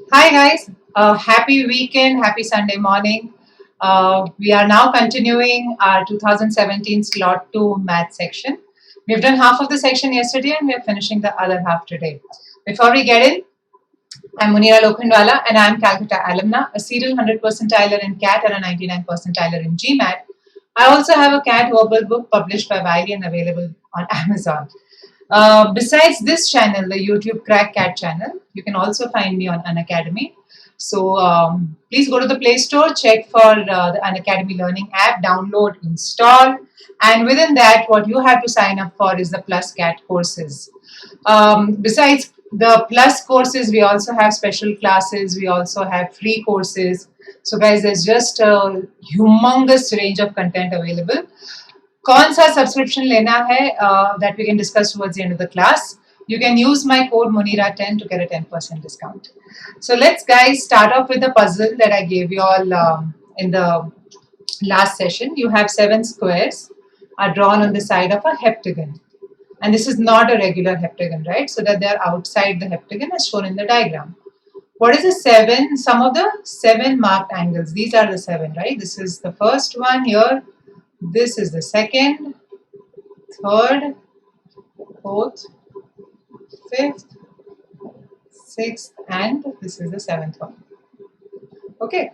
Hi guys, happy weekend, happy Sunday morning. We are now continuing our 2017 slot 2 math section. We've done half of the section yesterday and we're finishing the other half today. Before we get in, I'm Munira Lokhandwala and I'm Calcutta alumna, a serial 100 percentiler in CAT and a 99 percentiler in GMAT. I also have a CAT verbal book published by Wiley and available on Amazon. Besides this channel, the YouTube Crack Cat channel, you can also find me on Unacademy. So please go to the Play Store, check for the Unacademy Learning app, download, install, and within that, what you have to sign up for is the Plus Cat courses. Besides the Plus courses, we also have special classes. We also have free courses. So guys, there's just a humongous range of content available. कौन सा subscription लेना है that we can discuss towards the end of the class. You can use my code Munira10 to get a 10% discount. So let's guys start off with the puzzle that I gave you all in the last session. You have 7 squares are drawn on the side of a heptagon. And this is not a regular heptagon, right? So that they are outside the heptagon as shown in the diagram. What is the 7? Some of the 7 marked angles. These are the 7, right? This is the first one here. This is the second, third, fourth, fifth, sixth, and this is the seventh one. Okay,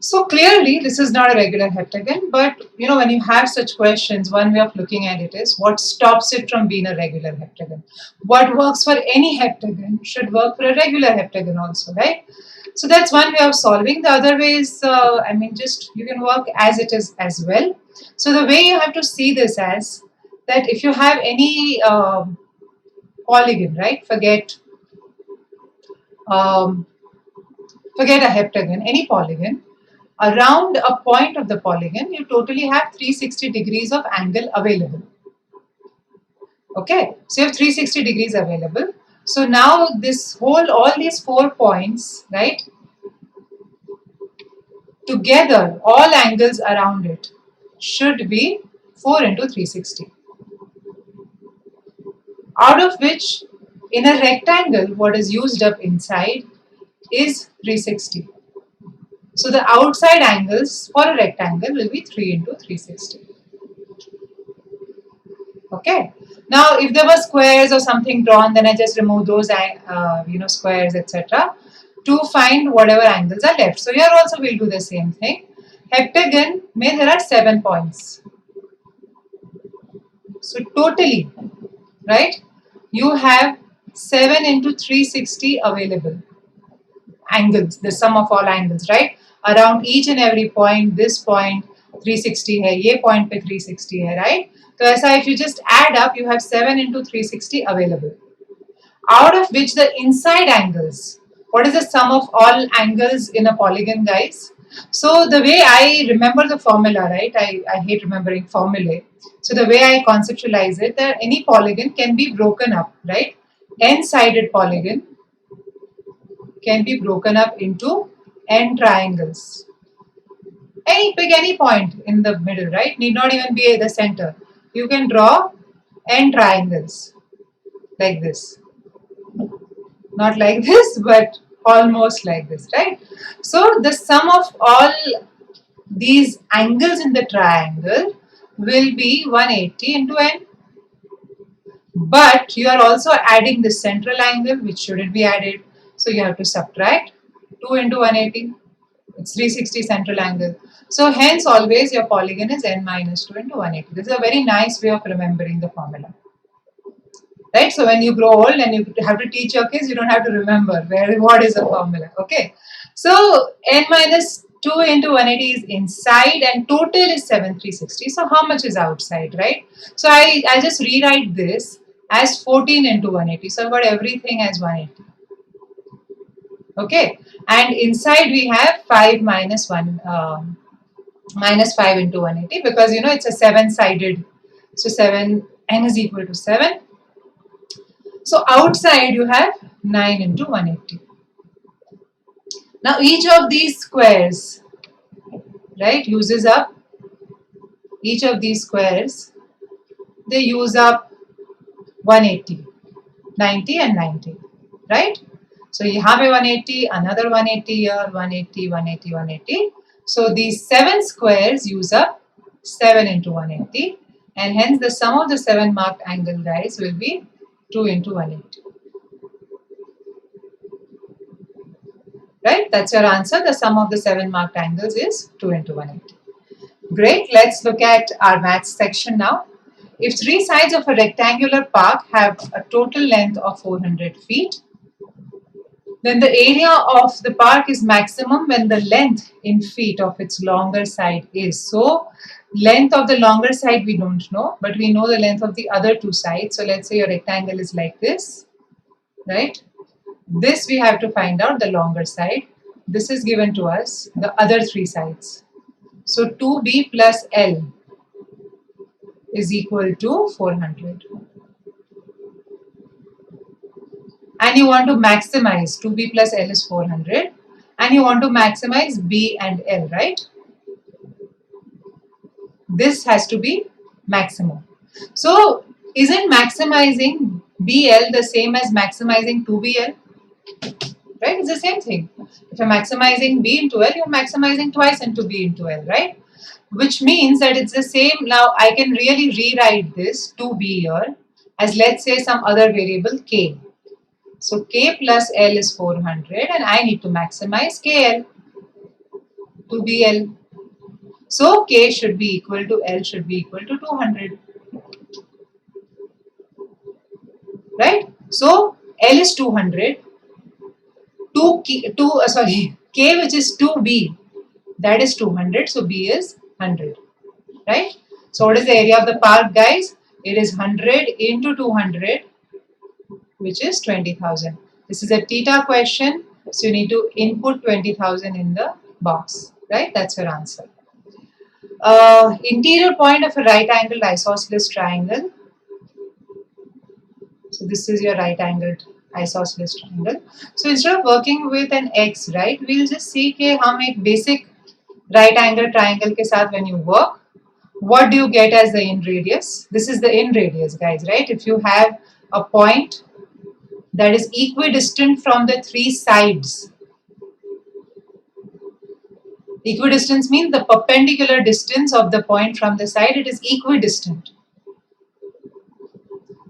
so clearly this is not a regular heptagon, but you know, when you have such questions, one way of looking at it is what stops it from being a regular heptagon. What works for any heptagon should work for a regular heptagon also, right? So that's one way of solving. The other way is, just you can work as it is as well. So the way you have to see this as that if you have any polygon, right? Um, forget a heptagon, any polygon. Around a point of the polygon, you totally have 360 degrees of angle available. Okay, so you have 360 degrees available. So now all these 4 points, right? Together, all angles around it should be 4 into 360. Out of which, in a rectangle, what is used up inside is 360. So the outside angles for a rectangle will be 3 into 360. Okay. Now, if there were squares or something drawn, then I just remove those, squares, etc. to find whatever angles are left. So here also we'll do the same thing. Heptagon, there are 7 points. So totally, right, you have 7 into 360 available angles, the sum of all angles, right? Around each and every point, this point 360 hai, ye point pe 360 hai, right? So aisa if you just add up, you have 7 into 360 available. Out of which the inside angles, what is the sum of all angles in a polygon, guys? So the way I remember the formula, right? I hate remembering formulae. So the way I conceptualize it, that any polygon can be broken up, right? N-sided polygon can be broken up into n triangles. Pick any point in the middle, right? Need not even be at the center. You can draw n triangles like this. Not like this, but almost like this, right? So the sum of all these angles in the triangle will be 180 into n. But you are also adding the central angle, which shouldn't be added. So you have to subtract 2 into 180. It's 360 central angle. So hence always your polygon is n minus 2 into 180. This is a very nice way of remembering the formula. Right? So when you grow old and you have to teach your kids, you don't have to remember what is the formula. Okay. So n minus 2 into 180 is inside and total is 7360. So how much is outside, right? So I just rewrite this as 14 into 180. So I've got everything as 180. Okay. And inside we have 5 minus 1, minus 5 into 180 because you know it's a 7-sided. So 7, n is equal to 7. So outside you have 9 into 180. Now each of these squares, right, uses up, each of these squares, they use up 180, 90 and 90, right? So यहाँ पे 180, another 180 here, 180, 180, 180. So these 7 squares use up 7 into 180, and hence the sum of the 7 marked angle, guys, will be 2 into 180. Right? That's your answer. The sum of the 7 marked angles is 2 into 180. Great. Let's look at our maths section now. If 3 sides of a rectangular park have a total length of 400 feet, then the area of the park is maximum when the length in feet of its longer side is. So, length of the longer side we don't know, but we know the length of the other 2 sides. So, let's say your rectangle is like this, right? This we have to find out the longer side. This is given to us, the other 3 sides. So, 2b plus L is equal to 400. And you want to maximize 2b plus L is 400, and you want to maximize b and L, right? This has to be maximum. So isn't maximizing BL the same as maximizing 2BL? Right? It's the same thing. If you're maximizing B into L, you're maximizing twice into B into L, right? Which means that it's the same. Now I can really rewrite this 2B here as, let's say, some other variable K. So K plus L is 400, and I need to maximize KL to BL. So K should be equal to L should be equal to 200. Right? So L is 200. K which is 2B, that is 200. So B is 100. Right? So what is the area of the park, guys? It is 100 into 200, which is 20,000. This is a theta question, so you need to input 20,000 in the box. Right? That's your answer. Interior point of a right angled isosceles triangle. So this is your right angled isosceles triangle. So instead of working with an x, right, we'll just see कि हम एक basic right angled triangle के साथ when you work, what do you get as the in radius? This is the in radius, guys, right? If you have a point that is equidistant from the 3 sides. Equidistance means the perpendicular distance of the point from the side, it is equidistant.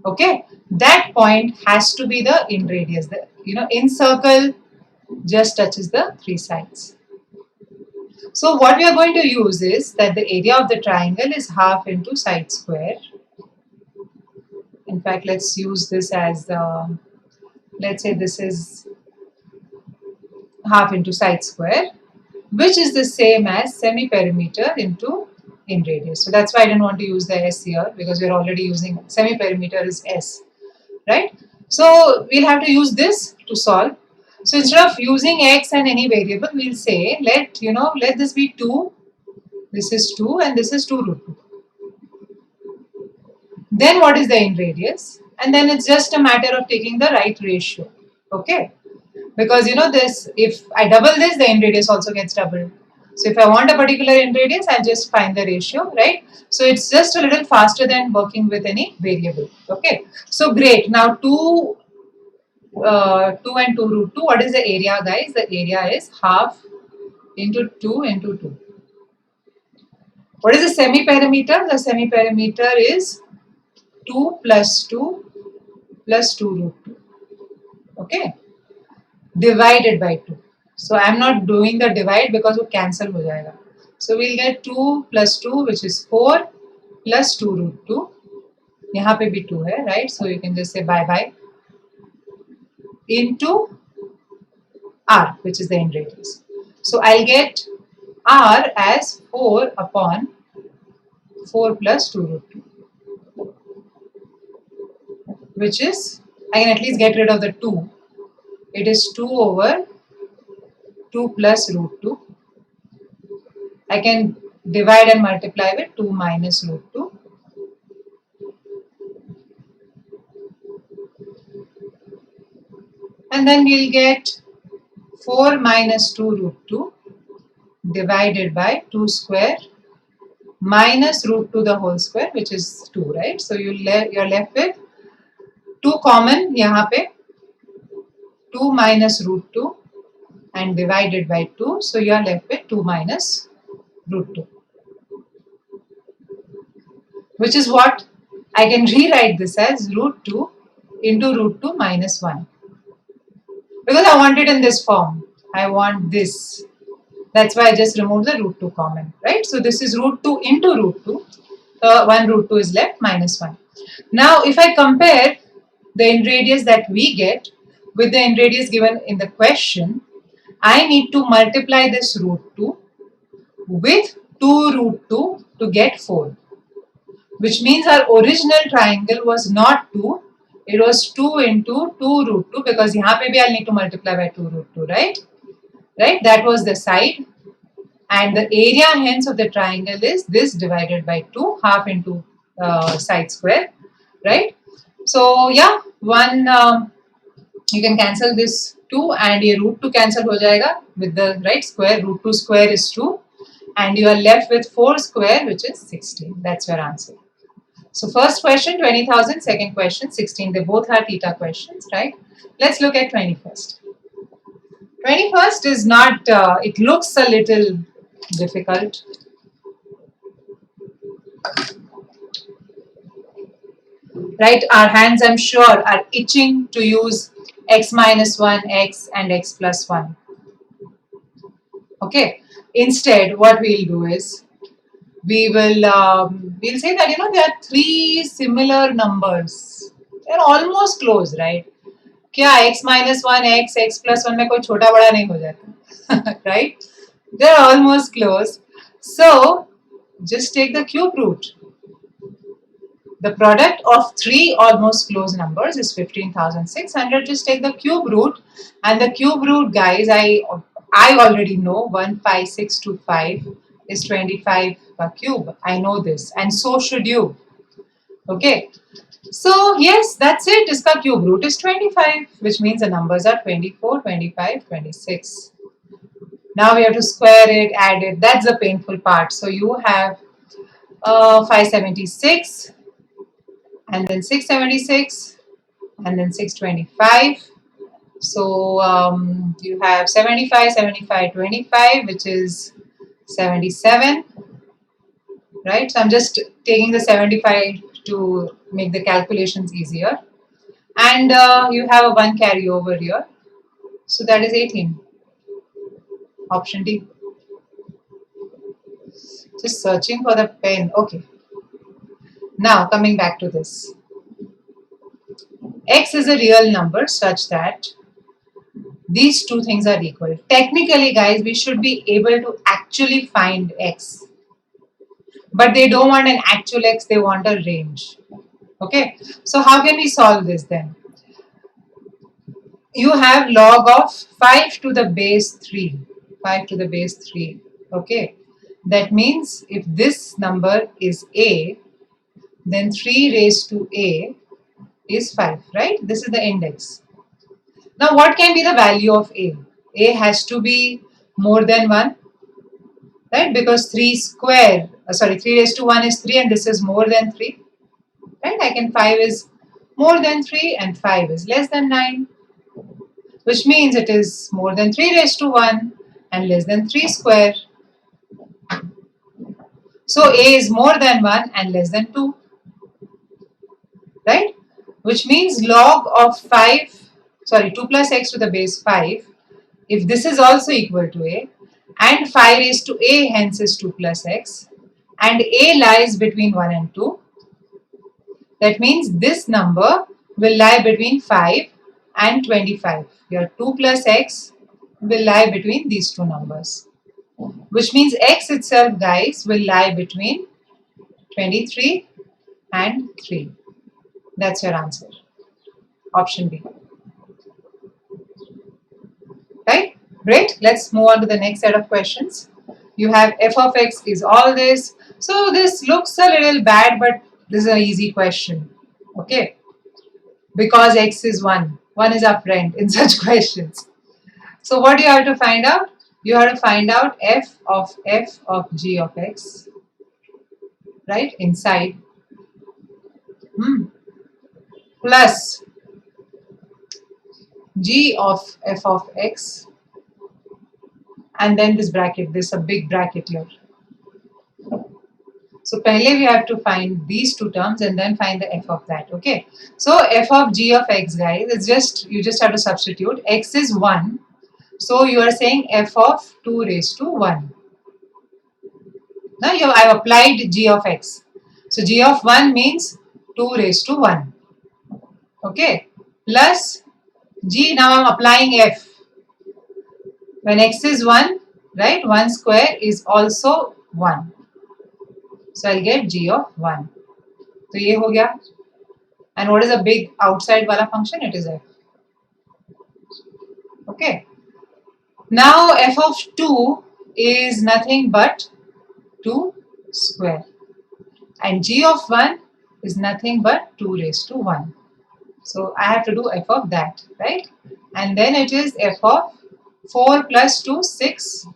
Okay, that point has to be the in radius. The in circle just touches the 3 sides. So what we are going to use is that the area of the triangle is half into side square. In fact, let's use this as let's say this is half into side square, which is the same as semi-perimeter into in radius. So that's why I didn't want to use the S here, because we're already using semi-perimeter is S, right? So we'll have to use this to solve. So instead of using X and any variable, we'll say let this be 2, this is 2, and this is 2 root 2. Then what is the in radius? And then it's just a matter of taking the right ratio. Okay, because this, if I double this, the in radius also gets doubled. So if I want a particular in radius, I'll just find the ratio, right? So it's just a little faster than working with any variable. Okay, so great. Now 2 and 2 root 2. What is the area, guys? The area is half into 2 into 2. What is the semi-perimeter? The semi-perimeter is 2 plus 2 plus 2 root 2. Okay, divided by 2. So I am not doing the divide because वो cancel हो जाएगा. So we'll get 2 plus 2, which is 4 plus 2 root 2. यहाँ पे भी 2 है, right? So you can just say bye bye. Into R, which is the in radius. So I'll get R as 4 upon 4 plus 2 root 2, which is, I can at least get rid of the 2. It is 2 over 2 plus root 2. I can divide and multiply with 2 minus root 2. And then we'll get 4 minus 2 root 2 divided by 2 square minus root 2 the whole square, which is 2, right? So you're left with 2 common यहाँ पे, 2 minus root 2 and divided by 2. So you are left with 2 minus root 2. Which is what I can rewrite this as root 2 into root 2 minus 1. Because I want it in this form. I want this. That's why I just removed the root 2 common, right? So this is root 2 into root 2. 1 root 2 is left minus 1. Now if I compare the end radius that we get with the end radius given in the question, I need to multiply this root 2 with 2 root 2 to get 4. Which means our original triangle was not 2, it was 2 into 2 root 2 because here I'll need to multiply by 2 root 2, right? Right, that was the side, and the area hence of the triangle is this divided by 2, half into side square, right? So yeah, one you can cancel this 2 and your root 2 cancel ho jayega with the right square. Root 2 square is 2 and you are left with 4 square, which is 16. That's your answer. So first question 20,000, second question 16. They both are theta questions, right? Let's look at 21st. 21st is not, it looks a little difficult. Right, our hands I'm sure are itching to use x minus 1, x and x plus 1. Okay, instead what we'll do is, we'll say that there are 3 similar numbers. They're almost close, right? क्या x minus 1 x plus 1 में कोई छोटा बड़ा नहीं हो जाता, right? They're almost close. So just take the cube root. The product of 3 almost close numbers is 15,600. Just take the cube root, and the cube root, guys, I already know 15625 is 25 cube. I know this, and so should you. Okay. So yes, that's it. Iska cube root is 25, which means the numbers are 24, 25, 26. Now we have to square it, add it. That's the painful part. So you have 576, and then 676, and then 625. So you have 75, 75, 25, which is 77. Right? So I'm just taking the 75 to make the calculations easier. And you have a 1 carry over here. So that is 18. Option D. Just searching for the pen. Okay. Now coming back to this. X is a real number such that these two things are equal. Technically, guys, we should be able to actually find X. But they don't want an actual X, they want a range. Okay. So how can we solve this then? You have log of 5 to the base 3. 5 to the base 3. Okay. That means if this number is A, then 3 raised to A is 5, right? This is the index. Now what can be the value of A? A has to be more than 1, right? Because 3 square, 3 raised to 1 is 3 and this is more than 3, right? I can 5 is more than 3 and 5 is less than 9, which means it is more than 3 raised to 1 and less than 3 square. So A is more than 1 and less than 2, right? Which means log of 2 plus x to the base 5, if this is also equal to A, and 5 raised to A hence is 2 plus x, and A lies between 1 and 2, that means this number will lie between 5 and 25. Your 2 plus x will lie between these two numbers, which means x itself, guys, will lie between 23 and 3. That's your answer. Option B. Right? Great. Let's move on to the next set of questions. You have f of x is all this. So this looks a little bad, but this is an easy question. Okay? Because x is 1. 1 is our friend in such questions. So what do you have to find out? You have to find out f of g of x. Right? Inside. Plus g of f of x, and then this bracket, this a big bracket here. So pehle we have to find these two terms and then find the f of that. Okay. So f of g of x, guys, it's just, you just have to substitute. X is 1. So you are saying f of 2 raised to 1. Now I've applied g of x. So g of 1 means 2 raised to 1. Okay. Plus g, now I'm applying f. When x is 1, right, 1 square is also 1. So I'll get g of 1. So ये हो गया. And what is a big outside wala function? It is f. Okay. Now f of 2 is nothing but 2 square. And g of 1 is nothing but 2 raised to 1. So I have to do f of that, right? And then it is f of 4 plus 2, 6,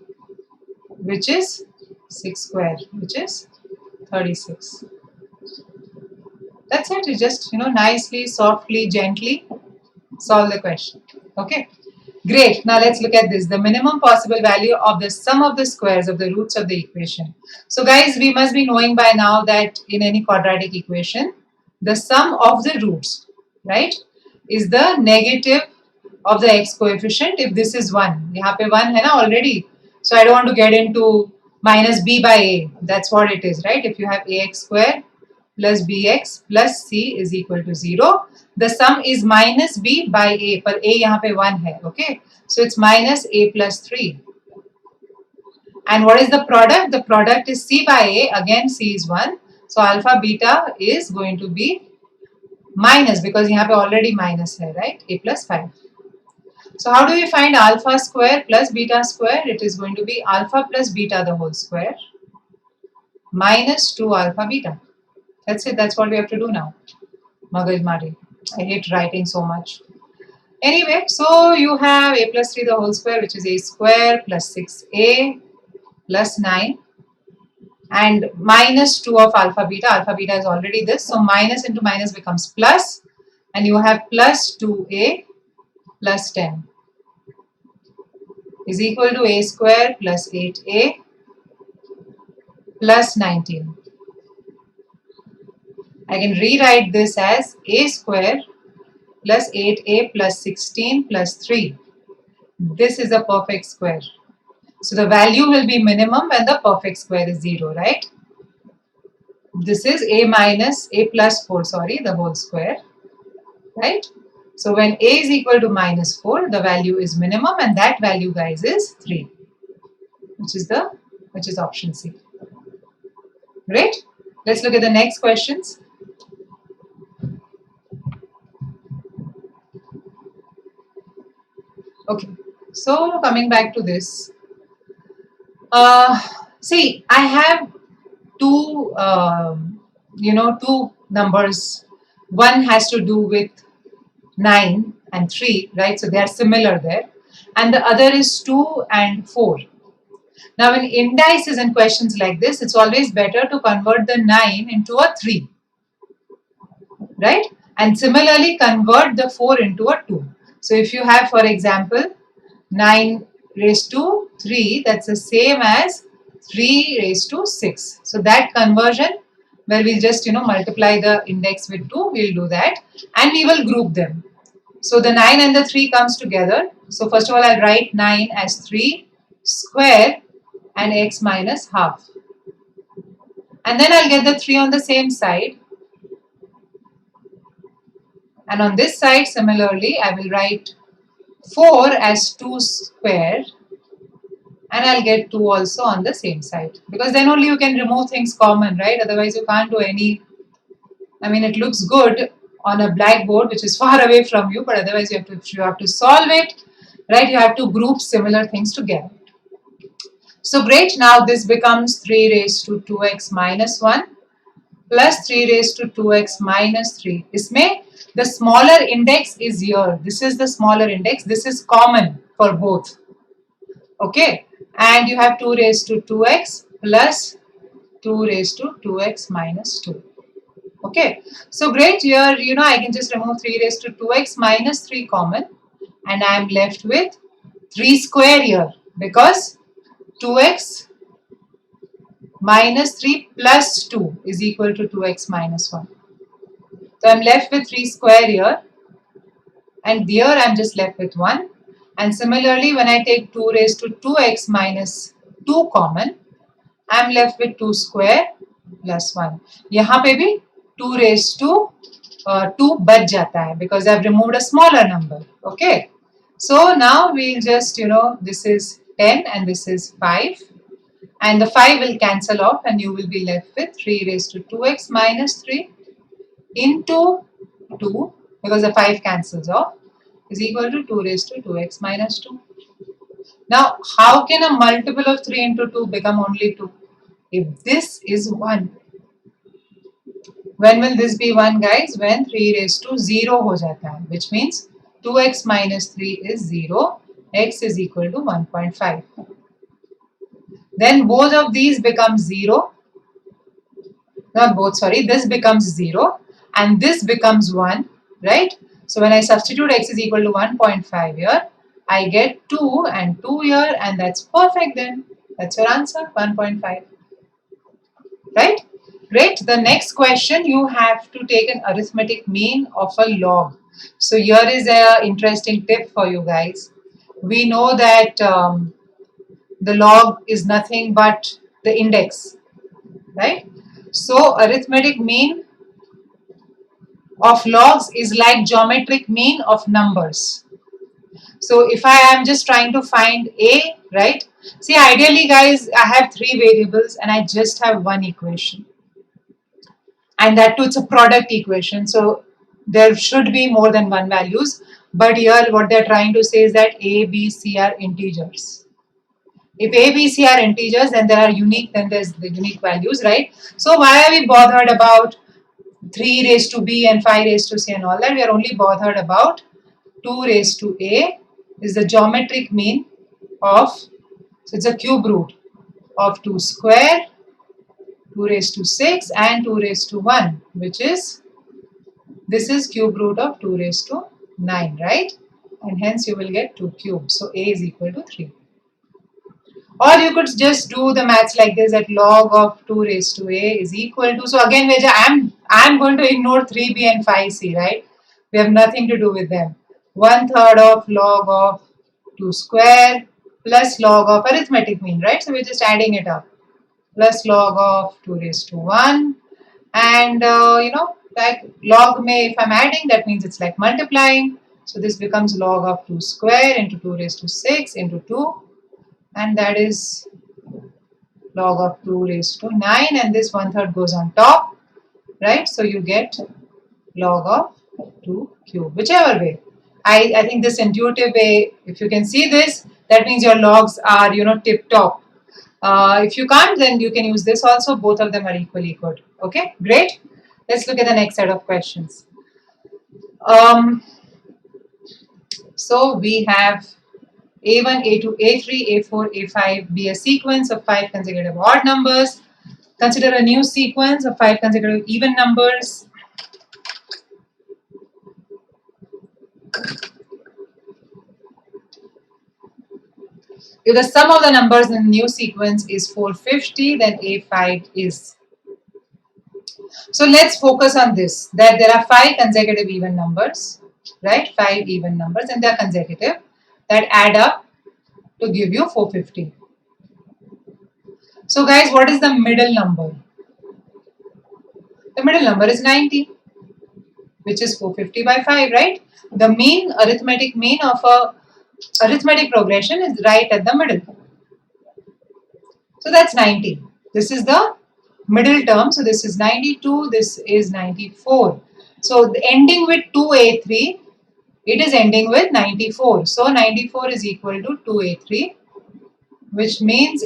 which is 6 square, which is 36. That's it. You just, nicely, softly, gently solve the question. Okay. Great. Now let's look at this. The minimum possible value of the sum of the squares of the roots of the equation. So guys, we must be knowing by now that in any quadratic equation, the sum of the roots, right, is the negative of the x coefficient if this is 1. यहाँ पे 1 है ना already. So I don't want to get into minus b by a. That's what it is, right? If you have ax square plus bx plus c is equal to 0. The sum is minus b by a, पर a यहाँ पे 1 है, okay? So it's minus a plus 3. And what is the product? The product is c by a, again c is 1. So alpha beta is going to be minus, because यहाँ पे already minus है, right? A plus 5. So how do we find alpha square plus beta square? It is going to be alpha plus beta the whole square minus 2 alpha beta. That's it. That's what we have to do now. Magaj Mari. I hate writing so much. Anyway, so you have a plus 3 the whole square, which is a square plus 6a plus 9 and minus 2 of alpha beta. Alpha beta is already this. So minus into minus becomes plus, and you have plus 2a plus 10 is equal to a square plus 8a plus 19. I can rewrite this as a square plus 8a plus 16 plus 3. This is a perfect square. So the value will be minimum when the perfect square is 0, right? This is a plus 4, the whole square, right? So when a is equal to minus 4, the value is minimum, and that value, guys, is 3, which is option C. Great. Let's look at the next questions. Okay, so coming back to this, see, I have two, two numbers. One has to do with 9 and 3, right? So they are similar there. And the other is 2 and 4. Now, in indices and questions like this, it's always better to convert the 9 into a 3, right? And similarly, convert the 4 into a 2. So if you have, for example, 9 raised to 3, that's the same as 3 raised to 6. So that conversion, where we'll just, multiply the index with 2, we'll do that. And we will group them. So the 9 and the 3 comes together. So first of all, I'll write 9 as 3 square and x minus half. And then I'll get the 3 on the same side. And on this side, similarly, I will write 4 as 2 square, and I'll get 2 also on the same side, because then only you can remove things common, right? Otherwise you can't do any, it looks good on a blackboard which is far away from you, but otherwise you have to solve it, right? You have to group similar things together. So great, now this becomes 3 raised to 2x minus 1 plus 3 raised to 2x minus 3. Isme the smaller index is here. This is the smaller index. This is common for both. Okay. And you have 2 raised to 2x plus 2 raised to 2x minus 2. Okay. So great. Here, I can just remove 3 raised to 2x minus 3 common. and I am left with 3 square here because 2x minus 3 plus 2 is equal to 2x minus 1. So I'm left with 3 square here, and here I'm just left with 1. And similarly, when I take 2 raised to 2x minus 2 common, I'm left with 2 square plus 1. यहाँ पे भी 2 raised to 2 बच जाता है because I've removed a smaller number. Okay. So now we'll just, this is 10 and this is 5. And the 5 will cancel off and you will be left with 3 raised to 2x minus 3 into 2, because the 5 cancels off, is equal to 2 raised to 2x minus 2. Now, how can a multiple of 3 into 2 become only 2? If this is 1. When will this be 1, guys? When 3 raised to 0 ho jata hai, which means 2x minus 3 is 0, x is equal to 1.5. Then both of these become 0. Not both, sorry. This becomes 0 and this becomes 1, right? So when I substitute x is equal to 1.5 here, I get 2 and 2 here, and that's perfect then. That's your answer, 1.5. Right? Great. The next question, you have to take an arithmetic mean of a log. So here is an interesting tip for you guys. We know that the log is nothing but the index, right? So arithmetic mean of logs is like geometric mean of numbers. So if I am just trying to find a, right? See, ideally guys, I have 3 variables and I just have one equation. And that too, it's a product equation. So there should be more than one values. But here what they're trying to say is that a, b, c are integers. If a, b, c are integers, then there are unique, then there's the unique values, right? So why are we bothered about 3 raised to b and 5 raised to c and all that? We are only bothered about 2 raised to a is the geometric mean of, so it's a cube root of 2 square, 2 raised to 6 and 2 raised to 1, which is, this is cube root of 2 raised to 9, right? And hence you will get 2 cubes. So a is equal to 3. Or you could just do the maths like this, that log of 2 raised to a is equal to, so again I'm going to ignore 3b and 5c, right? We have nothing to do with them. 1/3 of log of 2 square plus log of arithmetic mean, right? So we're just adding it up. Plus log of 2 raised to 1. And like log may, if I'm adding, that means it's like multiplying. So this becomes log of 2 square into 2 raised to 6 into 2. And that is log of 2 raised to 9. And this 1/3 goes on top, right? So you get log of 2 cube, whichever way. I think this intuitive way, if you can see this, that means your logs are, tip top. If you can't, then you can use this also. Both of them are equally good. Okay, great. Let's look at the next set of questions. So we have A1, A2, A3, A4, A5 be a sequence of 5 consecutive odd numbers. Consider a new sequence of 5 consecutive even numbers. If the sum of the numbers in the new sequence is 450, then A5 is. So let's focus on this, that there are 5 consecutive even numbers, right? 5 even numbers, and they are consecutive, that add up to give you 450. So guys, what is the middle number? The middle number is 90, which is 450 by 5, right? The mean, arithmetic mean of a arithmetic progression is right at the middle. So that's 90. This is the middle term. So this is 92, this is 94. So the ending with 2A3, it is ending with 94. So 94 is equal to 2A3, which means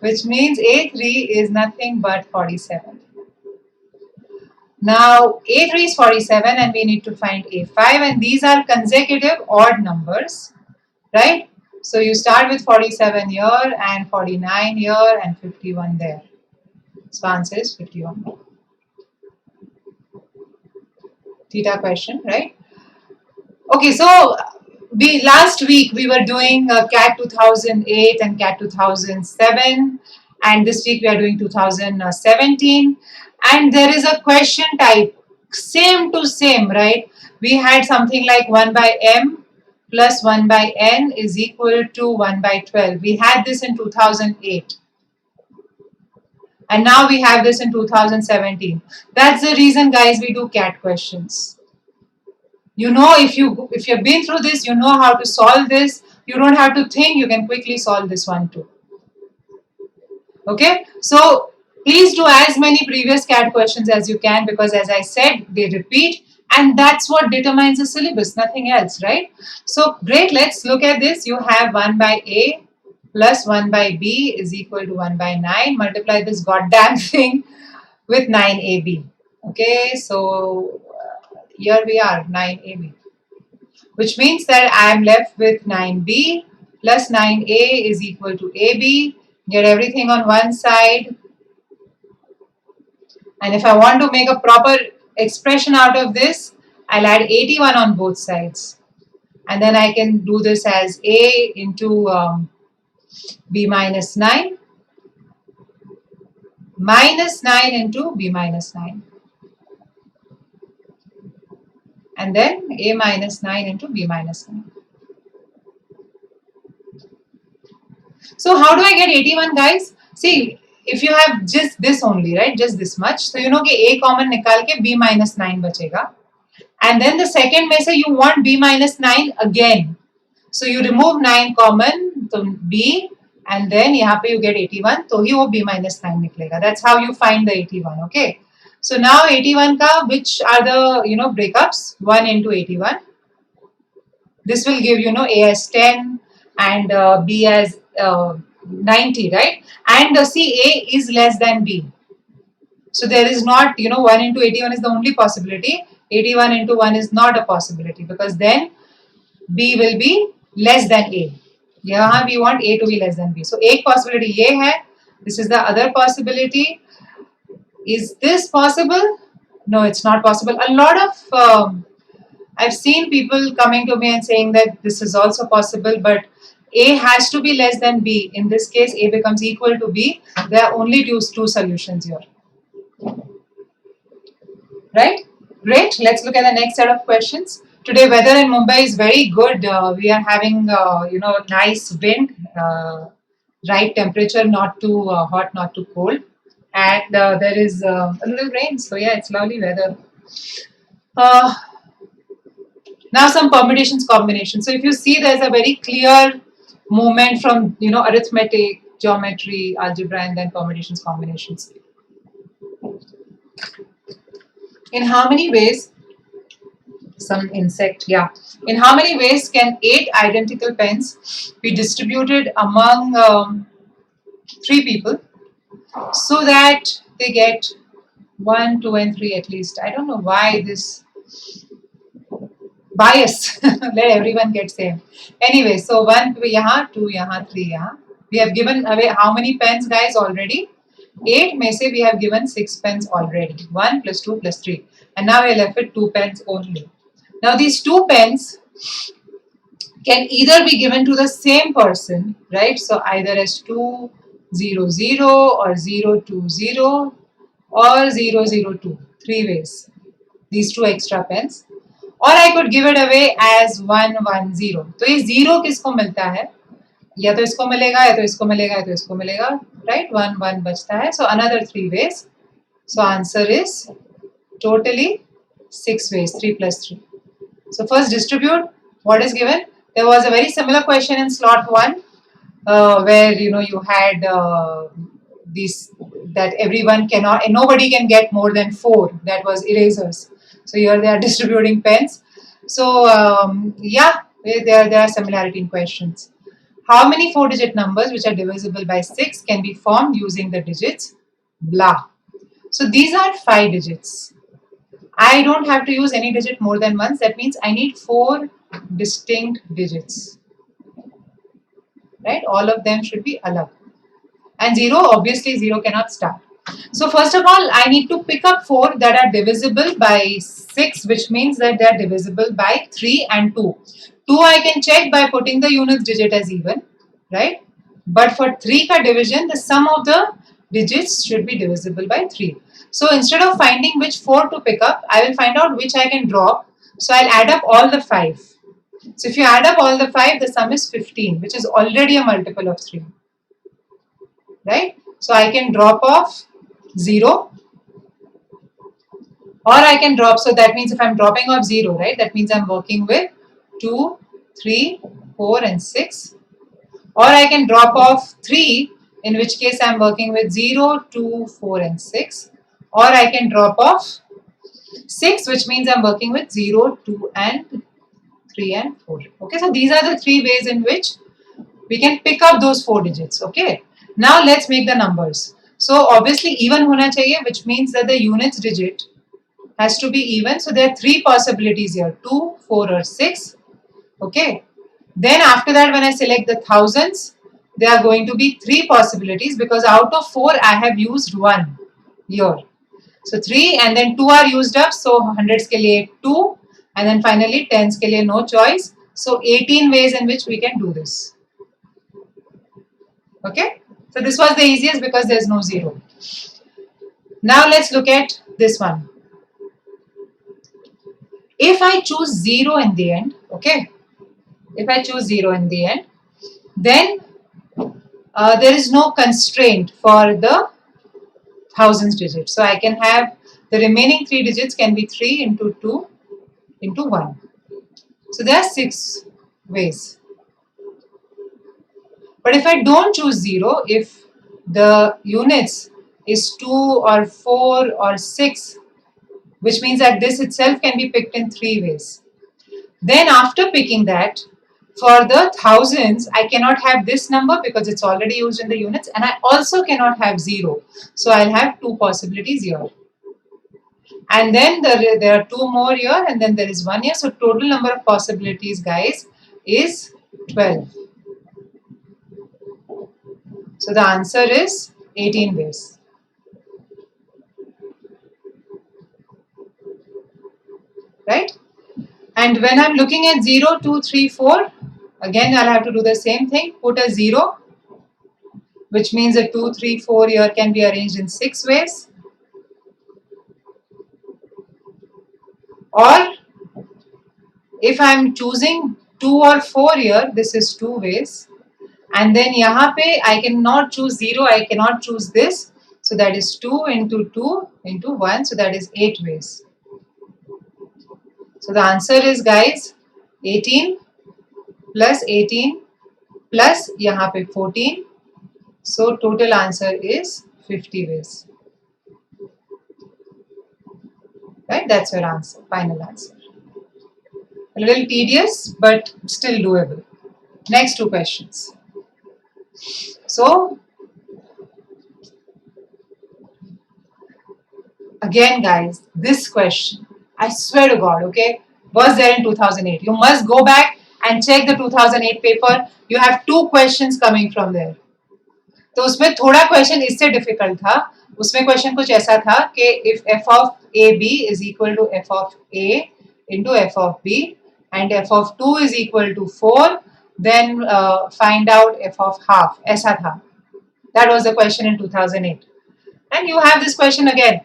which means A3 is nothing but 47. Now A3 is 47 and we need to find A5, and these are consecutive odd numbers, right? So you start with 47 here and 49 here and 51 there. So answer is 51. Theta question, right? Okay, so we last week we were doing CAT 2008 and CAT 2007, and this week we are doing 2017, and there is a question type same to same, right? We had something like 1 by m plus 1 by n is equal to 1 by 12. We had this in 2008, and now we have this in 2017. That's the reason, guys, we do CAT questions. You know, if you've been through this, you know how to solve this. You don't have to think, you can quickly solve this one too. Okay, so please do as many previous CAT questions as you can, because as I said, they repeat, and that's what determines the syllabus, nothing else, right? So great, let's look at this. You have 1 by a plus 1 by b is equal to 1 by 9. Multiply this goddamn thing with 9ab. Okay, so here we are, 9ab, which means that I am left with 9b plus 9a is equal to ab. Get everything on one side. And if I want to make a proper expression out of this, I'll add 81 on both sides. And then I can do this as a into b minus 9 minus 9 into b minus 9. And then a minus 9 into b minus 9. So how do I get 81, guys? See, if you have just this only, right, just this much, so you know कि a common निकाल के b minus 9 बचेगा. And then the second में से you want b minus 9 again. So you remove 9 common, so b, and then यहाँ पे you get 81, तो ही वो b minus 9 निकलेगा. That's how you find the 81, okay? So now 81 का, which are the, breakups? 1 into 81. This will give, a as 10 and b as 90, right? And see, a is less than b. So there is not, 1 into 81 is the only possibility. 81 into 1 is not a possibility, because then b will be less than a. यहाँ we want a to be less than b. So एक possibility ये है. This is the other possibility. Is this possible? No, it's not possible. A lot of I've seen people coming to me and saying that this is also possible, but a has to be less than b. In this case, a becomes equal to b. There are only two solutions here. Right? Great. Let's look at the next set of questions. Today, weather in Mumbai is very good. We are having, nice wind, right temperature, not too hot, not too cold, and there is a little rain. So yeah, it's lovely weather. Now some permutations, combinations. So if you see, there's a very clear movement from arithmetic, geometry, algebra, and then permutations, combinations. In how many ways? Some insect, yeah. In how many ways can 8 identical pens be distributed among 3 people so that they get 1, 2, and 3 at least? I don't know why this bias. Let everyone get same. Anyway, so 1 yahan, 2 yahan, 3 yahan. We have given away how many pens, guys, already? 8 में से we have given 6 pens already. 1 plus 2 plus 3. And now we are left with 2 pens only. Now these 2 pens can either be given to the same person, right? So either as 2, 0, 0 or 0, 2, 0 or 0, 0, 2. 3 ways. These 2 extra pens. Or I could give it away as 1, 1, 0. तो ये 0 किसको मिलता है? या तो इसको मिलेगा, या तो इसको मिलेगा, या तो इसको मिलेगा, right? 1, 1 बचता है. So another 3 ways. So answer is totally 6 ways, 3 plus 3. So first distribute what is given. There was a very similar question in slot 1 where you had these that everyone cannot, and nobody can get more than 4. That was erasers. So here they are distributing pens. So yeah, there are similarity in questions. How many 4-digit numbers which are divisible by 6 can be formed using the digits blah? So these are 5 digits. I don't have to use any digit more than once. That means I need 4 distinct digits. Right? All of them should be alag. And 0, obviously 0 cannot start. So first of all, I need to pick up 4 that are divisible by 6, which means that they are divisible by 3 and 2. 2 I can check by putting the units digit as even, right? But for 3 ka division, the sum of the digits should be divisible by 3. So instead of finding which 4 to pick up, I will find out which I can drop. So I'll add up all the 5. So if you add up all the 5, the sum is 15, which is already a multiple of 3. Right? So I can drop off 0, or I can drop, so that means if I'm dropping off 0, right, that means I'm working with 2, 3, 4 and 6, or I can drop off 3, in which case I'm working with 0, 2, 4 and 6, or I can drop off 6, which means I'm working with 0, 2 and 3 and 4. Okay, so these are the 3 ways in which we can pick up those 4 digits. Okay, now let's make the numbers. So obviously even hona chahiye, which means that the units digit has to be even. So there are 3 possibilities here, 2, 4 or 6. Okay, then after that when I select the thousands, there are going to be 3 possibilities, because out of 4 I have used 1 here. So 3 and then 2 are used up, so hundreds ke liye 2 and then finally tens ke liye no choice. So 18 ways in which we can do this. Okay, so this was the easiest because there is no 0. Now let's look at this one. If I choose 0 in the end, okay, if I choose 0 in the end, then there is no constraint for the thousands digit. So I can have the remaining 3 digits can be 3 into 2 into 1. So there are 6 ways. But if I don't choose 0, if the units is 2 or 4 or 6, which means that this itself can be picked in 3 ways. Then after picking that, for the thousands, I cannot have this number because it's already used in the units, and I also cannot have 0. So I'll have 2 possibilities here. And then there are 2 more here, and then there is 1 here. So total number of possibilities, guys, is 12. So the answer is 18 ways. Right? And when I'm looking at 0, 2, 3, 4, again I'll have to do the same thing. Put a 0, which means a 2, 3, 4 here can be arranged in 6 ways. Or if I'm choosing 2 or 4 here, this is 2 ways. And then yahan pe I cannot choose 0, I cannot choose this. So that is 2 into 1, so that is 8 ways. So the answer is, guys, 18 plus 18 plus yahan pe 14. So total answer is 50 ways. Right? That's your answer, final answer. A little tedious, but still doable. Next 2 questions. So again, guys, this question, I swear to God, okay, was there in 2008. You must go back and check the 2008 paper. You have 2 questions coming from there. तो उसमें थोड़ा question इससे difficult था. उसमें question कुछ ऐसा था कि if f of ab is equal to f of a into f of b and f of 2 is equal to 4, then find out f of half. ऐसा था. That was the question in 2008. And you have this question again.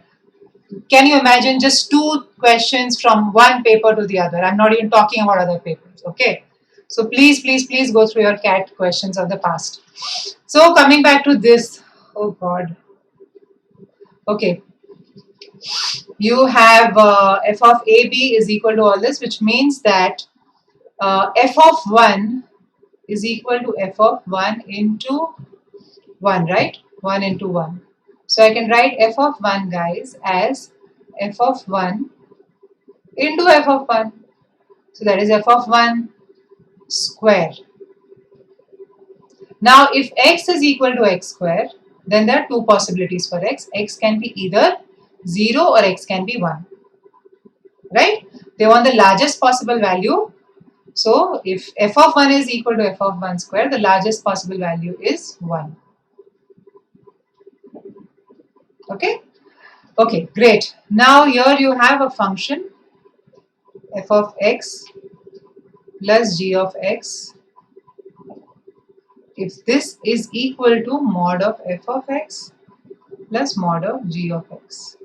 Can you imagine just 2 questions from one paper to the other? I'm not even talking about other papers. Okay. So please go through your CAT questions of the past. So coming back to this, oh God. Okay. You have f of ab is equal to all this, which means that f of 1 is equal to f of 1 into 1, right? 1 into 1. So I can write f of 1, guys, as f of 1 into f of 1. So that is f of 1 square. Now if x is equal to x square, then there are 2 possibilities for x. X can be either 0 or x can be 1. Right? They want the largest possible value. So if f of 1 is equal to f of 1 square, the largest possible value is 1. Okay. Okay, great. Now here you have a function f of x plus g of x. If this is equal to mod of f of x plus mod of g of x.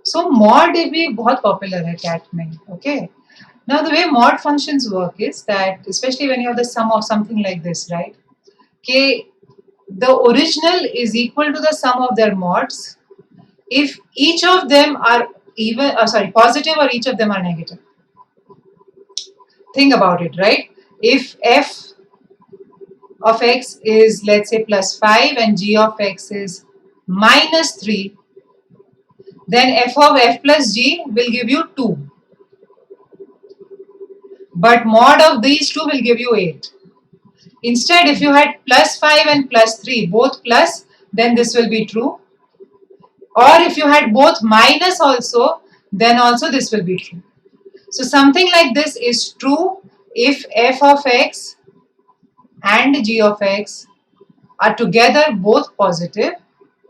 So mod भी बहुत popular है cat में. Okay. Now the way mod functions work is that, especially when you have the sum of something like this, right? Okay, the original is equal to the sum of their mods if each of them are positive or each of them are negative. Think about it, right? If f of x is, let's say, plus 5 and g of x is minus 3, then f of f plus g will give you 2. But mod of these two will give you 8. Instead, if you had plus 5 and plus 3, both plus, then this will be true. Or if you had both minus also, then also this will be true. So something like this is true if f of x and g of x are together both positive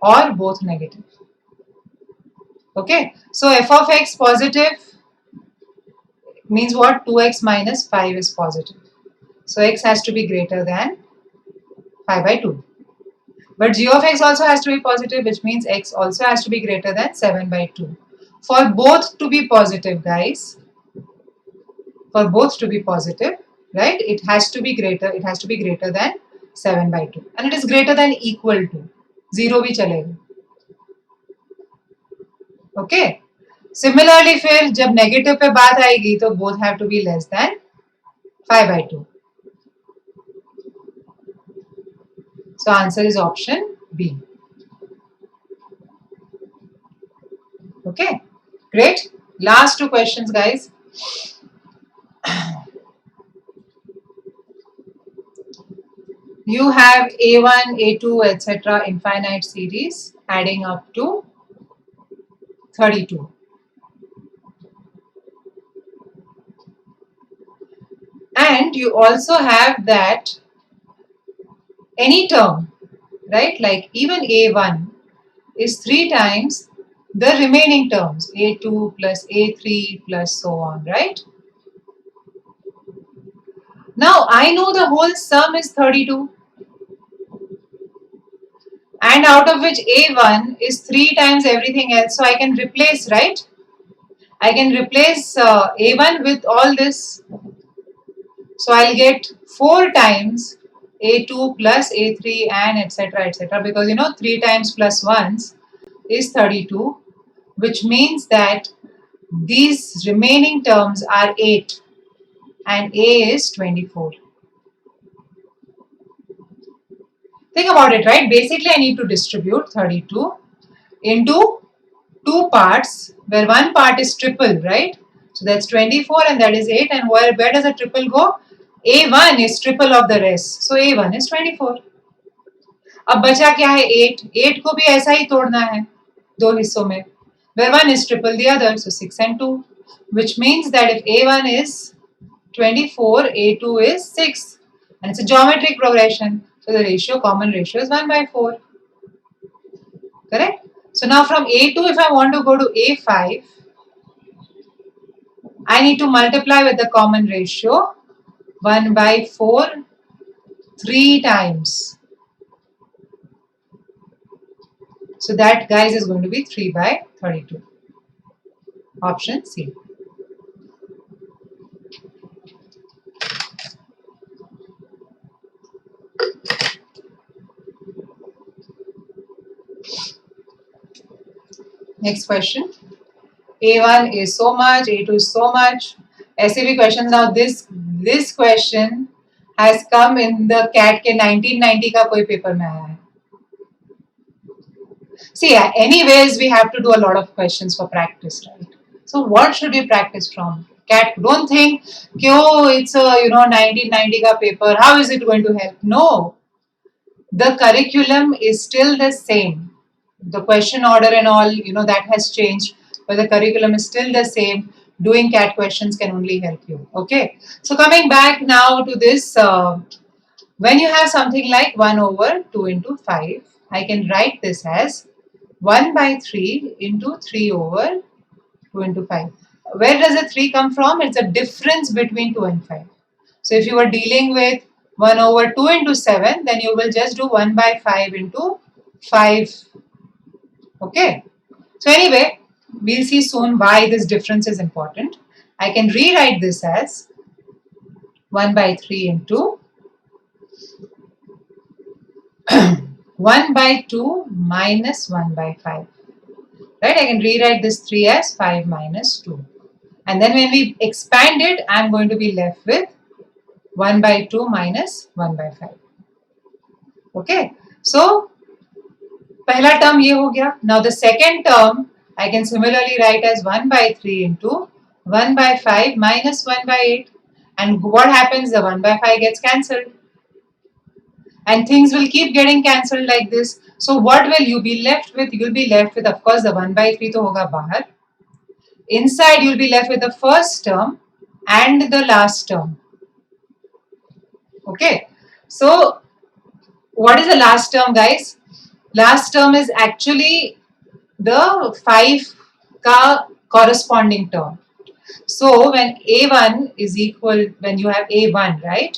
or both negative. Okay, so f of x positive means what? 2x minus 5 is positive. So x has to be greater than 5 by 2. But g of x also has to be positive, which means x also has to be greater than 7 by 2. For both to be positive, guys, for both to be positive, right, it has to be greater than 7 by 2. And it is greater than equal to. 0 भी चलेगा. Okay. Similarly, फिर जब negative पे बात आएगी तो both have to be less than 5 by 2. So answer is option B. Okay, great. Last two questions, guys. You have A1, A2, etc. infinite series adding up to 32. And you also have that any term, right, like even A1 is 3 times the remaining terms, A2 plus A3 plus so on, right? Now I know the whole sum is 32, and out of which A1 is 3 times everything else, so I can replace, right? I can replace A1 with all this. So I'll get 4 times A2 plus A3 and etc. because 3 times plus 1 is 32, which means that these remaining terms are 8 and A is 24. Think about it, right? Basically, I need to distribute 32 into 2 parts, where one part is triple, right? So that's 24 and that is 8. And where does the triple go? A1 is triple of the rest. So A1 is 24. अब बचा क्या है 8. 8 को भी ऐसा ही तोड़ना है दो हिस्सों में, where 1 is triple the other. So 6 and 2, which means that if A1 is 24, A2 is 6. And it's a geometric progression. So the common ratio is 1 by 4. Correct? So now from A2, if I want to go to A5, I need to multiply with the common ratio 1 by 4 3 times. So that, guys, is going to be 3 by 32. Option C. Next question. A1 is so much, A2 is so much. ऐसे भी questions. Now this question has come in the CAT के 1990 का कोई paper में आया है. See, anyways, we have to do a lot of questions for practice, right? So what should we practice from? CAT, don't think, oh, it's a 1990 ka paper. How is it going to help? No, the curriculum is still the same. The question order and all, that has changed, but the curriculum is still the same. Doing CAT questions can only help you. Okay. So coming back now to this, when you have something like 1 over 2 into 5, I can write this as 1 by 3 into 3 over 2 into 5. Where does the 3 come from? It's the difference between 2 and 5. So if you are dealing with 1 over 2 into 7, then you will just do 1 by 5 into 5. Okay. So anyway, we'll see soon why this difference is important. I can rewrite this as 1 by 3 into 1 by 2 minus 1 by 5. Right? I can rewrite this 3 as 5 minus 2. And then when we expand it, I'm going to be left with 1 by 2 minus 1 by 5. Okay. So, पहला term ये हो गया. Now the second term, I can similarly write as 1 by 3 into 1 by 5 minus 1 by 8. And what happens? The 1 by 5 gets cancelled. And things will keep getting cancelled like this. So what will you be left with? You'll be left with, of course, the 1 by 3 to hoga bahar. Inside, you'll be left with the first term and the last term. Okay. So, what is the last term, guys? Last term is actually the 5 ka corresponding term. So, when A1 is equal, when you have A1, right?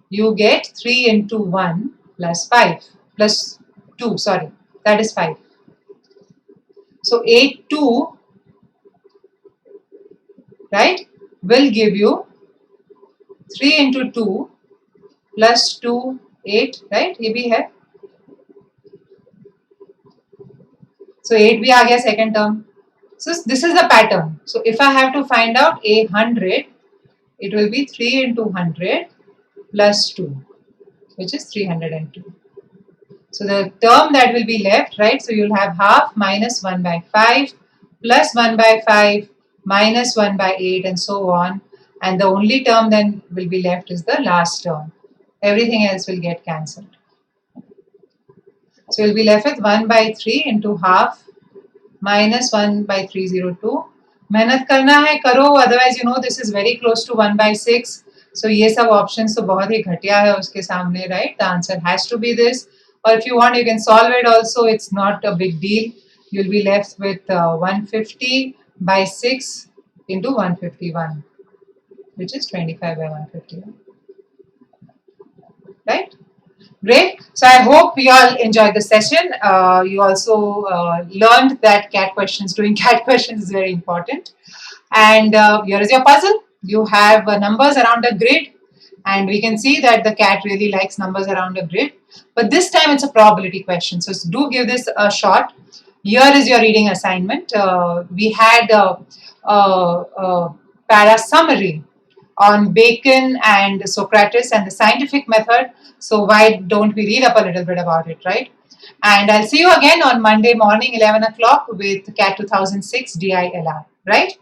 You get 3 into 1 plus 5 plus 2, sorry, that is 5. So, A2, right, will give you 3 into 2 plus 2, 8, right? ये भी है. So 8 भी आ गया second term. So this is the pattern. So if I have to find out A100, it will be 3 into 100 plus 2, which is 302. So the term that will be left, right? So you'll have half minus 1 by 5 plus 1 by 5 minus 1 by 8 and so on. And the only term then will be left is the last term. Everything else will get cancelled. So you'll be left with 1 by 3 into half minus 1 by 302. मेहनत करना है करो, otherwise you know this is very close to 1 by 6. So ये सब options तो बहुत ही घटिया है उसके सामने, right? The answer has to be this. Or if you want, you can solve it also. It's not a big deal. You'll be left with 150 by 6 into 151, which is 25 by 151. Right? Great. So I hope you all enjoyed the session. You also learned that CAT questions, doing CAT questions is very important. And here is your puzzle. You have numbers around a grid, and we can see that the CAT really likes numbers around a grid. But this time it's a probability question. So do give this a shot. Here is your reading assignment. We had a para summary on Bacon and Socrates and the scientific method. So why don't we read up a little bit about it, right? And I'll see you again on Monday morning, 11 o'clock with CAT 2006 DILR, right?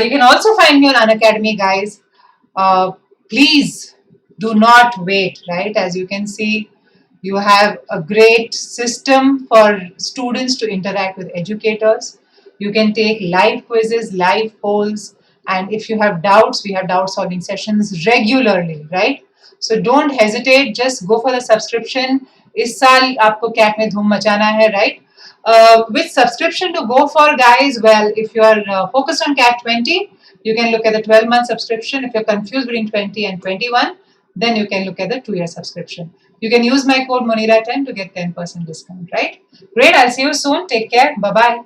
You can also find me on Unacademy, guys. Please do not wait, right? As you can see, you have a great system for students to interact with educators. You can take live quizzes, live polls, and if you have doubts, we have doubt solving sessions regularly, right? So don't hesitate, just go for the subscription. इस साल आपको CAT में धूम मचाना है, right? Which subscription to go for, guys? Well, if you are focused on CAT 20, you can look at the 12-month subscription. If you're confused between 20 and 21, then you can look at the 2-year subscription. You can use my code Monira10 to get 10% discount, right? Great, I'll see you soon. Take care. Bye-bye.